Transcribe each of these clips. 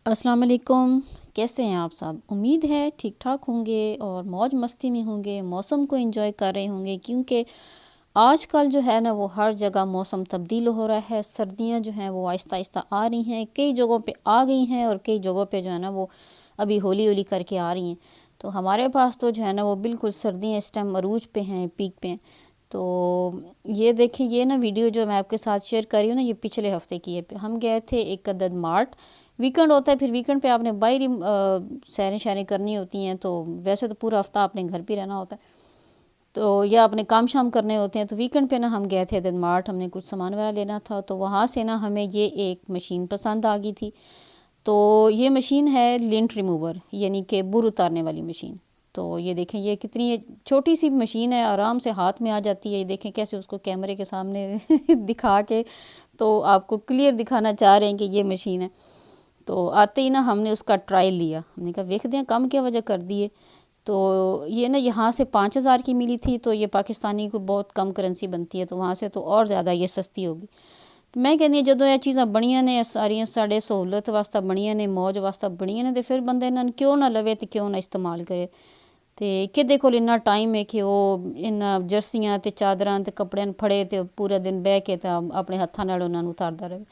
अस्सलाम वालेकुम। कैसे हैं आप सब? उम्मीद है ठीक ठाक होंगे और मौज मस्ती में होंगे, मौसम को एंजॉय कर रहे होंगे, क्योंकि आजकल जो है ना वो हर जगह मौसम तब्दील हो रहा है। सर्दियां जो हैं वो आहिस्ता आहिस्ता आ रही हैं, कई जगहों पे आ गई हैं और कई जगहों पे जो है ना वो अभी होली होली करके आ रही हैं। तो हमारे पास तो जो है ना वो बिल्कुल सर्दियाँ इस टाइम अरूज पे हैं, पीक पे हैं। तो ये देखें, ये ना वीडियो जो मैं आपके साथ शेयर कर रही हूँ ना, ये पिछले हफ्ते की है। हम गए थे एक अदद मार्ट। वीकेंड होता है, फिर वीकेंड पे आपने बाहर ही सैरें शैरें करनी होती हैं, तो वैसे तो पूरा हफ्ता आपने घर पे रहना होता है, तो या अपने काम शाम करने होते हैं। तो वीकेंड पे ना हम गए थे दिन मार्ट, हमने कुछ सामान वगैरह लेना था। तो वहाँ से ना हमें ये एक मशीन पसंद आ गई थी। तो ये मशीन है लिंट रिमूवर, यानी कि बुर उतारने वाली मशीन। तो ये देखें, ये कितनी छोटी सी मशीन है, आराम से हाथ में आ जाती है। ये देखें कैसे उसको कैमरे के सामने दिखा के तो आपको क्लियर दिखाना चाह रहे हैं कि ये मशीन है। तो आते ही ना हमने उसका ट्रायल लिया, हमने कहा देख दें कम क्या वजह कर दिए। तो ये ना यहाँ से 5,000 की मिली थी, तो ये पाकिस्तानी को बहुत कम करेंसी बनती है, तो वहाँ से तो और ज़्यादा ये सस्ती होगी। तो मैं कहनी ਜਦੋਂ ਇਹ ਚੀਜ਼ਾਂ ਬਣੀਆਂ ਨੇ ਸਾਰੀਆਂ ਸਾਡੇ ਸਹੂਲਤ ਵਾਸਤੇ ਬਣੀਆਂ ਨੇ, ਮੌਜ ਵਾਸਤੇ ਬਣੀਆਂ ਨੇ, ਤੇ ਫਿਰ ਬੰਦਾ ਇਹਨਾਂ ਨੂੰ ਕਿਉਂ ਨਾ ਲਵੇ ਤੇ ਕਿਉਂ ਨਾ ਇਸਤੇਮਾਲ ਕਰੇ। ਤੇ ਕਿਹਦੇ ਕੋਲ ਇੰਨਾ ਟਾਈਮ ਹੈ ਕਿ ਉਹ ਇਹਨਾਂ ਜਰਸੀਆਂ ਤੇ ਚਾਦਰਾਂ ਤੇ ਕੱਪੜਿਆਂ ਨੂੰ ਫੜੇ ਤੇ ਪੂਰਾ ਦਿਨ ਬਹਿ ਕੇ ਤਾਂ ਆਪਣੇ ਹੱਥਾਂ ਨਾਲ ਉਹਨਾਂ ਨੂੰ ਉਤਾਰਦਾ ਰਹੇ।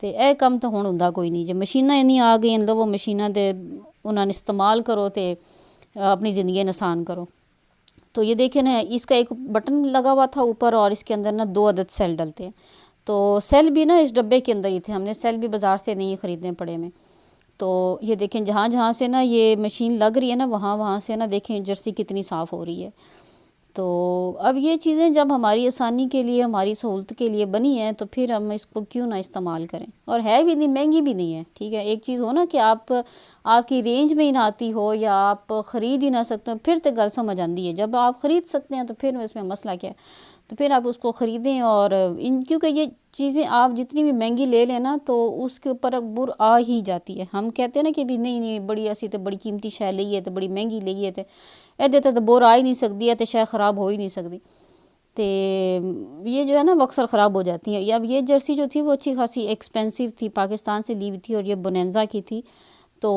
ਤੇ ਇਹ ਕੰਮ ਤਾਂ ਹੁਣ ਹੁੰਦਾ ਕੋਈ ਨਹੀਂ। ਜੇ ਮਸ਼ੀਨਾਂ ਇੰਨੀਆਂ ਆ ਗਈਆਂ, ਲਵੋ ਮਸ਼ੀਨਾਂ ਦੇ ਉਹਨਾਂ ਨੂੰ ਇस्तेमाल करो तो अपनी ज़िंदगी आसान करो। तो ये देखें ना, इसका एक बटन लगा हुआ था ऊपर और इसके अंदर ना 2 अदद सेल डलते हैं। तो सेल भी ना इस डब्बे के अंदर ही थे, हमने सेल भी बाज़ार से नहीं ख़रीदने पड़े हमें। तो ये देखें जहाँ जहाँ से ना ये मशीन लग रही है ना, वहाँ वहाँ से ना देखें जर्सी कितनी साफ़ हो रही है। तो अब ये चीज़ें जब हमारी आसानी के लिए, हमारी सहूलत के लिए बनी हैं, तो फिर हम इसको क्यों ना इस्तेमाल करें। और है भी नहीं, महंगी भी नहीं है। ठीक है, एक चीज़ हो ना कि आपकी रेंज में ही ना आती हो या आप ख़रीद ही ना सकते हो, फिर तो गल समझ आती है। जब आप ख़रीद सकते हैं तो फिर इसमें मसला क्या है। तो फिर आप उसको ख़रीदें। और क्योंकि ये चीज़ें आप जितनी भी महंगी ले लें ना, तो उसके ऊपर बुर आ ही जाती है। हम कहते हैं ना कि भी नहीं नहीं, बड़ी असी तो बड़ी कीमती शै ली है, तो बड़ी महंगी ली है, तो ਇਹਦੇ तो बोर आ ही नहीं सकती है, तो शायद ख़राब हो ही नहीं सकती। तो ये जो है ना वो अक्सर ख़राब हो जाती है। अब ये जर्सी जो थी वो अच्छी खासी एक्सपेंसिव थी, पाकिस्तान से ली हुई थी और ये बोनेंजा की थी। तो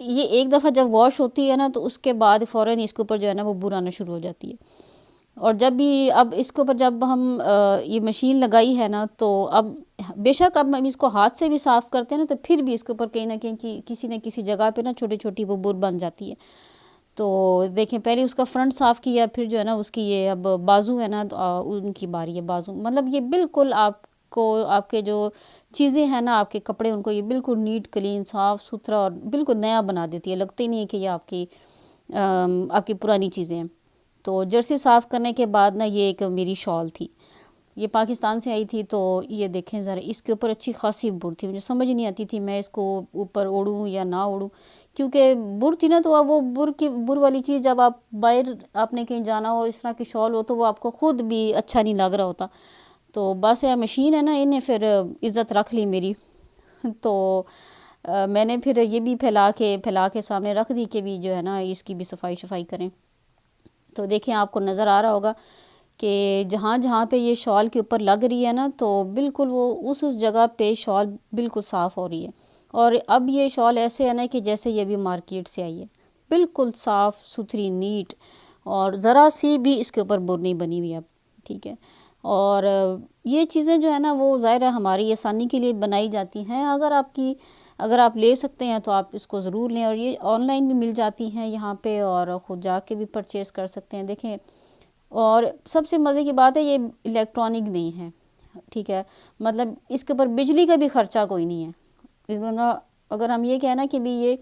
ये एक दफ़ा जब वॉश होती है ना, तो उसके बाद फ़ौरन इसके ऊपर जो है ना वो बुर आना शुरू हो जाती है। और जब भी अब इसके ऊपर जब हम ये मशीन लगाई है ना, तो अब बेशक अब हम इसको हाथ से भी साफ़ करते हैं ना, तो फिर भी इसके ऊपर कहीं ना कहीं किसी न किसी जगह पे ना छोटी छोटी वो बुर बन जाती है। तो देखें, पहले उसका फ्रंट साफ़ किया, फिर जो है ना उसकी ये अब बाजू है ना, तो उनकी बारी है। बाजू मतलब ये बिल्कुल आपको आपके जो चीज़ें हैं ना, आपके कपड़े, उनको ये बिल्कुल नीट क्लीन साफ़ सुथरा और बिल्कुल नया बना देती है। लगता ही नहीं है कि ये आपकी पुरानी चीज़ें हैं। तो जर्सी साफ़ करने के बाद ना, ये एक मेरी शॉल थी, ये पाकिस्तान से आई थी। तो ये देखें ज़रा, इसके ऊपर अच्छी खासी बुर थी। मुझे समझ नहीं आती थी मैं इसको ऊपर ओढ़ूँ या ना ओढ़ूँ, क्योंकि बुर थी ना। तो अब वो बुर वाली चीज़, जब आप बाहर आपने कहीं जाना हो, इस तरह की शॉल हो, तो वो आपको ख़ुद भी अच्छा नहीं लग रहा होता। तो बस यह मशीन है ना, इन्हें फिर इज़्ज़त रख ली मेरी। तो मैंने फिर ये भी फैला के सामने रख दी कि भी जो है ना इसकी भी सफाई करें। तो देखें, आपको नज़र आ रहा होगा कि जहाँ जहाँ पे ये शॉल के ऊपर लग रही है ना, तो बिल्कुल वो उस जगह पे शॉल बिल्कुल साफ़ हो रही है। और अब ये शॉल ऐसे है ना कि जैसे ये भी मार्केट से आई है, बिल्कुल साफ़ सुथरी नीट, और ज़रा सी भी इसके ऊपर बुर नहीं बनी हुई अब। ठीक है। और ये चीज़ें जो है ना वो ज़ाहिर है हमारी आसानी के लिए बनाई जाती हैं। अगर आप ले सकते हैं तो आप इसको ज़रूर लें। और ये ऑनलाइन भी मिल जाती हैं यहाँ पे, और ख़ुद जाके भी परचेज़ कर सकते हैं। देखें, और सबसे मज़े की बात है, ये इलेक्ट्रॉनिक नहीं है। ठीक है, मतलब इसके ऊपर बिजली का भी ख़र्चा कोई नहीं है। अगर हम ये कहना कि भी ये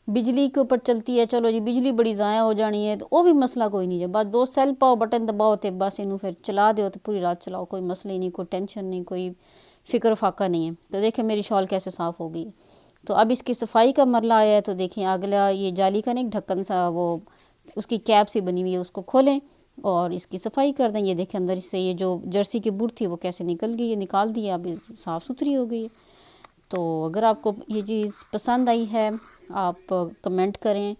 बिजली के ऊपर चलती है, चलो जी बिजली बड़ी ज़ाया हो जानी है, तो वो भी मसला कोई नहीं है। बस 2 सेल पाओ, बटन दबाओ, तो बस इनू फिर चला दो, तो पूरी रात चलाओ, कोई मसला ही नहीं, कोई टेंशन नहीं, कोई फ़िक्र फाका नहीं है। तो देखें मेरी शॉल कैसे साफ़ हो गई। तो अब इसकी सफाई का मरला आया है। तो देखें, अगला ये जाली का नहीं, ढक्कन सा, वो उसकी कैप सी बनी हुई है, उसको खोलें और इसकी सफाई कर दें। ये देखें अंदर से ये जो जर्सी की बुर थी वो कैसे निकल गई है, निकाल दी, अब साफ़ सुथरी हो गई है। तो अगर आपको ये चीज़ पसंद आई है, आप कमेंट करें।